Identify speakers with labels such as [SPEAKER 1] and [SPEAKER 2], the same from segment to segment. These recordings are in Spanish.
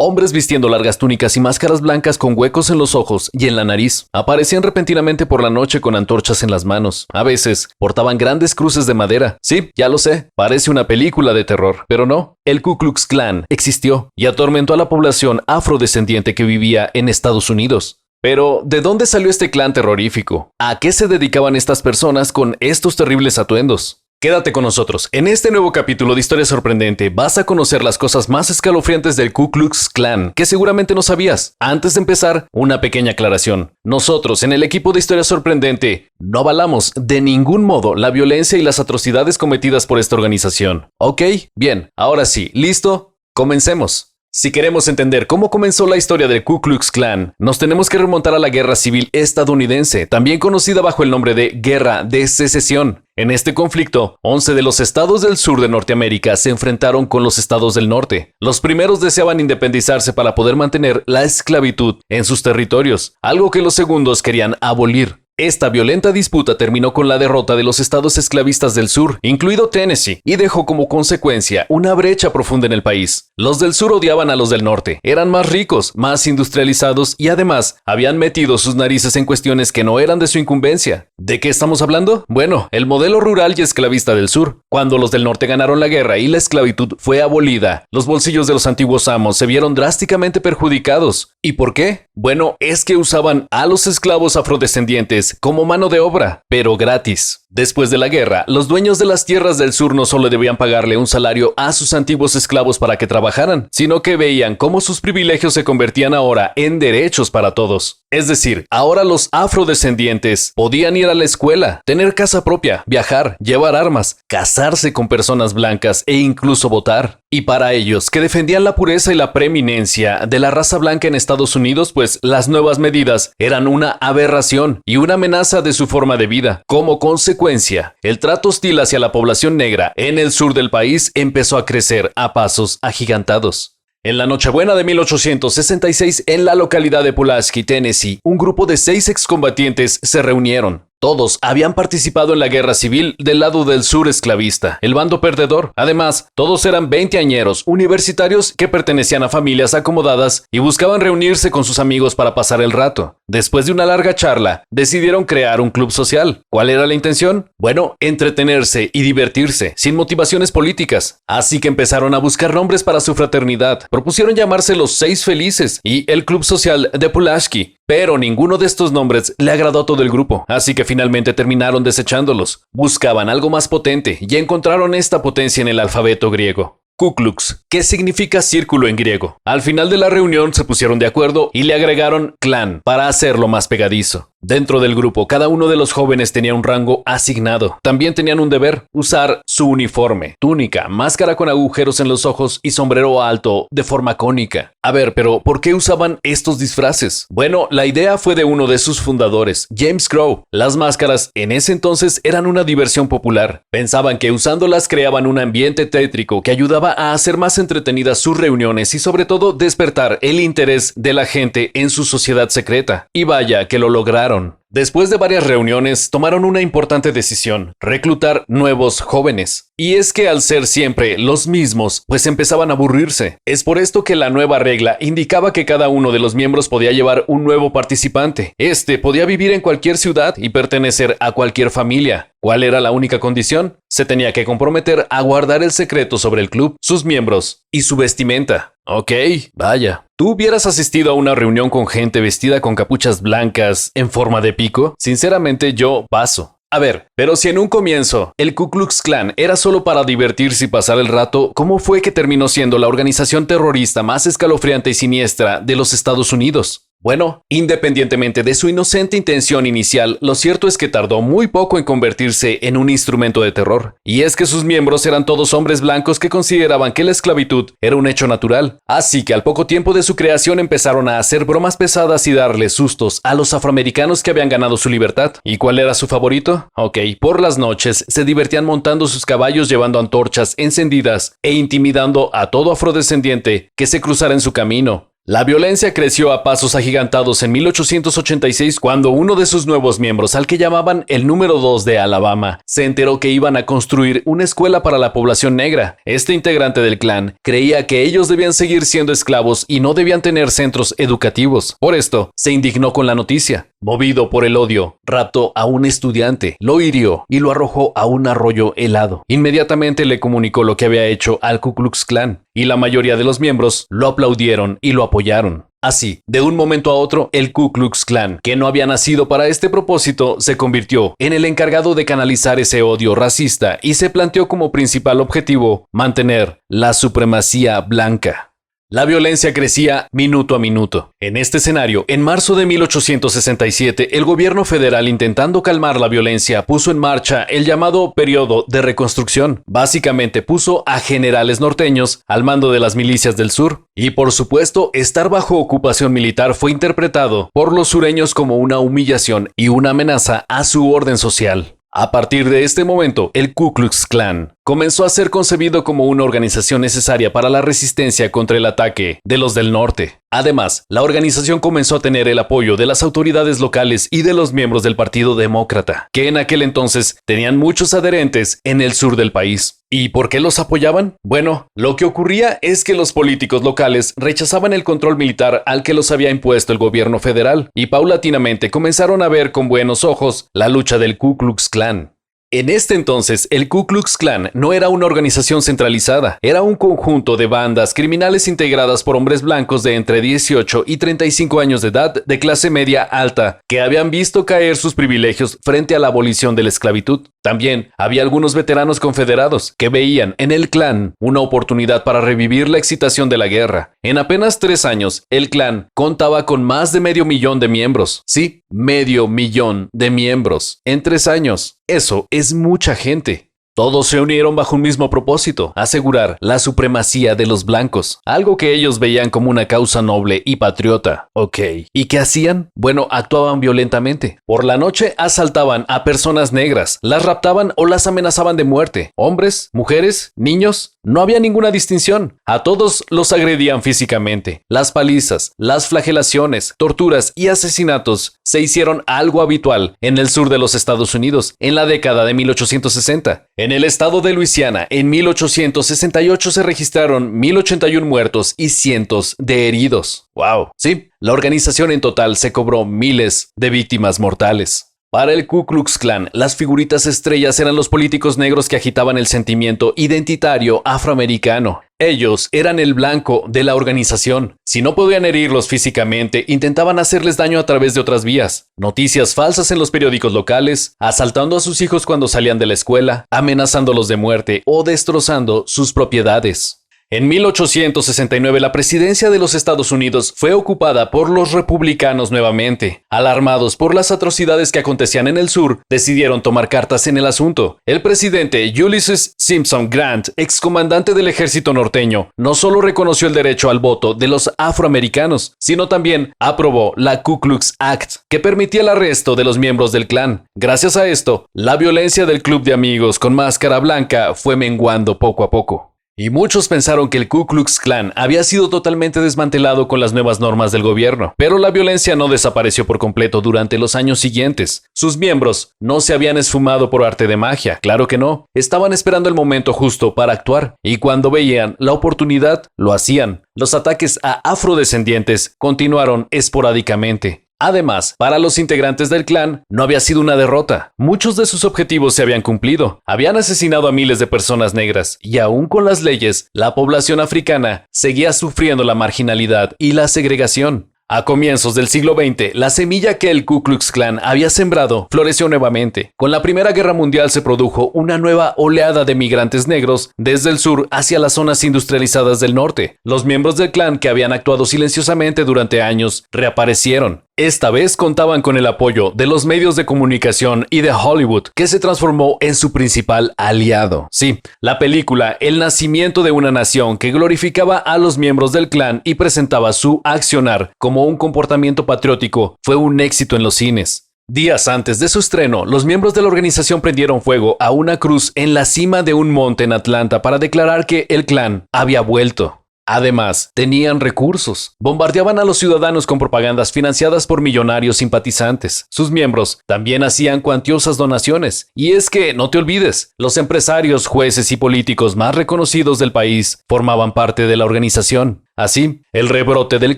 [SPEAKER 1] Hombres vistiendo largas túnicas y máscaras blancas con huecos en los ojos y en la nariz. Aparecían repentinamente por la noche con antorchas en las manos. A veces, portaban grandes cruces de madera. Sí, ya lo sé, parece una película de terror, pero no. El Ku Klux Klan existió y atormentó a la población afrodescendiente que vivía en Estados Unidos. Pero, ¿de dónde salió este clan terrorífico? ¿A qué se dedicaban estas personas con estos terribles atuendos? Quédate con nosotros. En este nuevo capítulo de Historia Sorprendente vas a conocer las cosas más escalofriantes del Ku Klux Klan que seguramente no sabías. Antes de empezar, una pequeña aclaración. Nosotros, en el equipo de Historia Sorprendente, no avalamos de ningún modo la violencia y las atrocidades cometidas por esta organización. ¿Ok? Bien, ahora sí, ¿listo? Comencemos. Si queremos entender cómo comenzó la historia del Ku Klux Klan, nos tenemos que remontar a la Guerra Civil Estadounidense, también conocida bajo el nombre de Guerra de Secesión. En este conflicto, 11 de los estados del sur de Norteamérica se enfrentaron con los estados del norte. Los primeros deseaban independizarse para poder mantener la esclavitud en sus territorios, algo que los segundos querían abolir. Esta violenta disputa terminó con la derrota de los estados esclavistas del sur, incluido Tennessee, y dejó como consecuencia una brecha profunda en el país. Los del sur odiaban a los del norte, eran más ricos, más industrializados y además habían metido sus narices en cuestiones que no eran de su incumbencia. ¿De qué estamos hablando? Bueno, el modelo rural y esclavista del sur. Cuando los del norte ganaron la guerra y la esclavitud fue abolida, los bolsillos de los antiguos amos se vieron drásticamente perjudicados. ¿Y por qué? Bueno, es que usaban a los esclavos afrodescendientes como mano de obra, pero gratis. Después de la guerra, los dueños de las tierras del sur no solo debían pagarle un salario a sus antiguos esclavos para que trabajaran, sino que veían cómo sus privilegios se convertían ahora en derechos para todos. Es decir, ahora los afrodescendientes podían ir a la escuela, tener casa propia, viajar, llevar armas, casarse con personas blancas e incluso votar. Y para ellos, que defendían la pureza y la preeminencia de la raza blanca en Estados Unidos, pues las nuevas medidas eran una aberración y una amenaza de su forma de vida. Como consecuencia, el trato hostil hacia la población negra en el sur del país empezó a crecer a pasos agigantados. En la Nochebuena de 1866, en la localidad de Pulaski, Tennessee, un grupo de 6 excombatientes se reunieron. Todos habían participado en la guerra civil del lado del sur esclavista, el bando perdedor. Además, todos eran veinteañeros universitarios que pertenecían a familias acomodadas y buscaban reunirse con sus amigos para pasar el rato. Después de una larga charla, decidieron crear un club social. ¿Cuál era la intención? Bueno, entretenerse y divertirse, sin motivaciones políticas. Así que empezaron a buscar nombres para su fraternidad. Propusieron llamarse los 6 Felices y el Club Social de Pulaski. Pero ninguno de estos nombres le agradó a todo el grupo, así que finalmente terminaron desechándolos. Buscaban algo más potente y encontraron esta potencia en el alfabeto griego. Ku Klux, que significa círculo en griego. Al final de la reunión se pusieron de acuerdo y le agregaron clan para hacerlo más pegadizo. Dentro del grupo, cada uno de los jóvenes tenía un rango asignado. También tenían un deber: usar su uniforme, túnica, máscara con agujeros en los ojos y sombrero alto de forma cónica. A ver, pero ¿por qué usaban estos disfraces? Bueno, la idea fue de uno de sus fundadores, James Crow. Las máscaras en ese entonces eran una diversión popular. Pensaban que usándolas creaban un ambiente tétrico que ayudaba a hacer más entretenidas sus reuniones y sobre todo despertar el interés de la gente en su sociedad secreta. Y vaya que lo lograron. Después de varias reuniones, tomaron una importante decisión: reclutar nuevos jóvenes. Y es que al ser siempre los mismos, pues empezaban a aburrirse. Es por esto que la nueva regla indicaba que cada uno de los miembros podía llevar un nuevo participante. Este podía vivir en cualquier ciudad y pertenecer a cualquier familia. ¿Cuál era la única condición? Se tenía que comprometer a guardar el secreto sobre el club, sus miembros y su vestimenta. Ok, vaya. ¿Tú hubieras asistido a una reunión con gente vestida con capuchas blancas en forma de pico? Sinceramente yo paso. A ver, pero si en un comienzo el Ku Klux Klan era solo para divertirse y pasar el rato, ¿cómo fue que terminó siendo la organización terrorista más escalofriante y siniestra de los Estados Unidos? Bueno, independientemente de su inocente intención inicial, lo cierto es que tardó muy poco en convertirse en un instrumento de terror. Y es que sus miembros eran todos hombres blancos que consideraban que la esclavitud era un hecho natural. Así que al poco tiempo de su creación empezaron a hacer bromas pesadas y darle sustos a los afroamericanos que habían ganado su libertad. ¿Y cuál era su favorito? Ok, por las noches se divertían montando sus caballos, llevando antorchas encendidas e intimidando a todo afrodescendiente que se cruzara en su camino. La violencia creció a pasos agigantados en 1886 cuando uno de sus nuevos miembros, al que llamaban el número 2 de Alabama, se enteró que iban a construir una escuela para la población negra. Este integrante del clan creía que ellos debían seguir siendo esclavos y no debían tener centros educativos. Por esto, se indignó con la noticia. Movido por el odio, raptó a un estudiante, lo hirió y lo arrojó a un arroyo helado. Inmediatamente le comunicó lo que había hecho al Ku Klux Klan, y la mayoría de los miembros lo aplaudieron y lo apoyaron. Así, de un momento a otro, el Ku Klux Klan, que no había nacido para este propósito, se convirtió en el encargado de canalizar ese odio racista y se planteó como principal objetivo mantener la supremacía blanca. La violencia crecía minuto a minuto. En este escenario, en marzo de 1867, el gobierno federal, intentando calmar la violencia, puso en marcha el llamado periodo de reconstrucción. Básicamente puso a generales norteños al mando de las milicias del sur. Y por supuesto, estar bajo ocupación militar fue interpretado por los sureños como una humillación y una amenaza a su orden social. A partir de este momento, el Ku Klux Klan comenzó a ser concebido como una organización necesaria para la resistencia contra el ataque de los del norte. Además, la organización comenzó a tener el apoyo de las autoridades locales y de los miembros del Partido Demócrata, que en aquel entonces tenían muchos adherentes en el sur del país. ¿Y por qué los apoyaban? Bueno, lo que ocurría es que los políticos locales rechazaban el control militar al que los había impuesto el gobierno federal, y paulatinamente comenzaron a ver con buenos ojos la lucha del Ku Klux Klan. En este entonces, el Ku Klux Klan no era una organización centralizada, era un conjunto de bandas criminales integradas por hombres blancos de entre 18 y 35 años de edad de clase media alta, que habían visto caer sus privilegios frente a la abolición de la esclavitud. También había algunos veteranos confederados que veían en el Klan una oportunidad para revivir la excitación de la guerra. En apenas 3 años, el Klan contaba con más de 500,000 de miembros. Sí, 500,000 de miembros en 3 años. Eso es mucha gente. Todos se unieron bajo un mismo propósito: asegurar la supremacía de los blancos, algo que ellos veían como una causa noble y patriota. Ok. ¿Y qué hacían? Bueno, actuaban violentamente. Por la noche asaltaban a personas negras, las raptaban o las amenazaban de muerte. Hombres, mujeres, niños, no había ninguna distinción. A todos los agredían físicamente. Las palizas, las flagelaciones, torturas y asesinatos se hicieron algo habitual en el sur de los Estados Unidos en la década de 1860. En el estado de Luisiana, en 1868 se registraron 1,081 muertos y cientos de heridos. ¡Wow! Sí, la organización en total se cobró miles de víctimas mortales. Para el Ku Klux Klan, las figuritas estrellas eran los políticos negros que agitaban el sentimiento identitario afroamericano. Ellos eran el blanco de la organización. Si no podían herirlos físicamente, intentaban hacerles daño a través de otras vías. Noticias falsas en los periódicos locales, asaltando a sus hijos cuando salían de la escuela, amenazándolos de muerte o destrozando sus propiedades. En 1869 la presidencia de los Estados Unidos fue ocupada por los republicanos nuevamente. Alarmados por las atrocidades que acontecían en el sur, decidieron tomar cartas en el asunto. El presidente Ulysses Simpson Grant, excomandante del ejército norteño, no solo reconoció el derecho al voto de los afroamericanos, sino también aprobó la Ku Klux Act, que permitía el arresto de los miembros del Klan. Gracias a esto, la violencia del club de amigos con máscara blanca fue menguando poco a poco. Y muchos pensaron que el Ku Klux Klan había sido totalmente desmantelado con las nuevas normas del gobierno, pero la violencia no desapareció por completo durante los años siguientes. Sus miembros no se habían esfumado por arte de magia, claro que no. Estaban esperando el momento justo para actuar, y cuando veían la oportunidad, lo hacían. Los ataques a afrodescendientes continuaron esporádicamente. Además, para los integrantes del Klan no había sido una derrota. Muchos de sus objetivos se habían cumplido. Habían asesinado a miles de personas negras y aún con las leyes, la población africana seguía sufriendo la marginalidad y la segregación. A comienzos del siglo XX, la semilla que el Ku Klux Klan había sembrado floreció nuevamente. Con la Primera Guerra Mundial se produjo una nueva oleada de migrantes negros desde el sur hacia las zonas industrializadas del norte. Los miembros del Klan que habían actuado silenciosamente durante años reaparecieron. Esta vez contaban con el apoyo de los medios de comunicación y de Hollywood, que se transformó en su principal aliado. Sí, la película El nacimiento de una nación, que glorificaba a los miembros del Klan y presentaba su accionar como un comportamiento patriótico, fue un éxito en los cines. Días antes de su estreno, los miembros de la organización prendieron fuego a una cruz en la cima de un monte en Atlanta para declarar que el Klan había vuelto. Además, tenían recursos. Bombardeaban a los ciudadanos con propagandas financiadas por millonarios simpatizantes. Sus miembros también hacían cuantiosas donaciones. Y es que, no te olvides, los empresarios, jueces y políticos más reconocidos del país formaban parte de la organización. Así, el rebrote del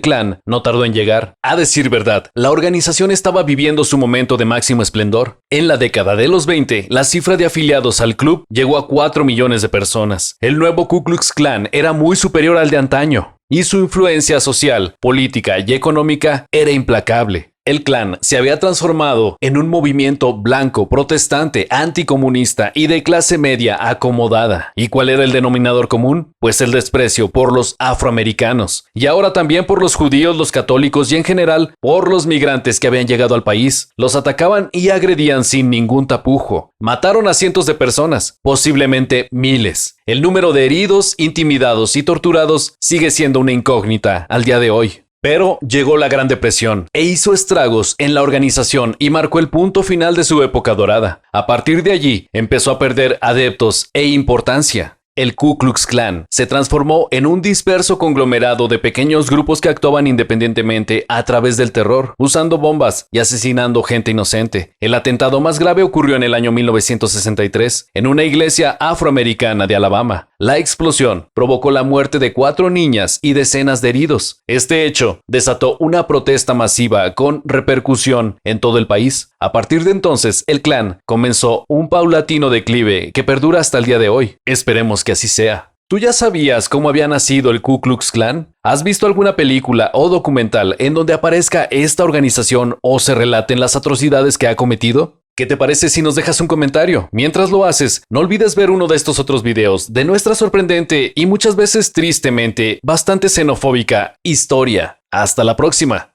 [SPEAKER 1] clan no tardó en llegar. A decir verdad, la organización estaba viviendo su momento de máximo esplendor. En la década de los 20, la cifra de afiliados al club llegó a 4 millones de personas. El nuevo Ku Klux Klan era muy superior al de antaño, y su influencia social, política y económica era implacable. El clan se había transformado en un movimiento blanco, protestante, anticomunista y de clase media acomodada. ¿Y cuál era el denominador común? Pues el desprecio por los afroamericanos. Y ahora también por los judíos, los católicos y en general por los migrantes que habían llegado al país. Los atacaban y agredían sin ningún tapujo. Mataron a cientos de personas, posiblemente miles. El número de heridos, intimidados y torturados sigue siendo una incógnita al día de hoy. Pero llegó la Gran Depresión e hizo estragos en la organización y marcó el punto final de su época dorada. A partir de allí, empezó a perder adeptos e importancia. El Ku Klux Klan se transformó en un disperso conglomerado de pequeños grupos que actuaban independientemente a través del terror, usando bombas y asesinando gente inocente. El atentado más grave ocurrió en el año 1963, en una iglesia afroamericana de Alabama. La explosión provocó la muerte de 4 niñas y decenas de heridos. Este hecho desató una protesta masiva con repercusión en todo el país. A partir de entonces, el Klan comenzó un paulatino declive que perdura hasta el día de hoy. Esperemos que así sea. ¿Tú ya sabías cómo había nacido el Ku Klux Klan? ¿Has visto alguna película o documental en donde aparezca esta organización o se relaten las atrocidades que ha cometido? ¿Qué te parece si nos dejas un comentario? Mientras lo haces, no olvides ver uno de estos otros videos de nuestra sorprendente y muchas veces tristemente bastante xenofóbica historia. Hasta la próxima.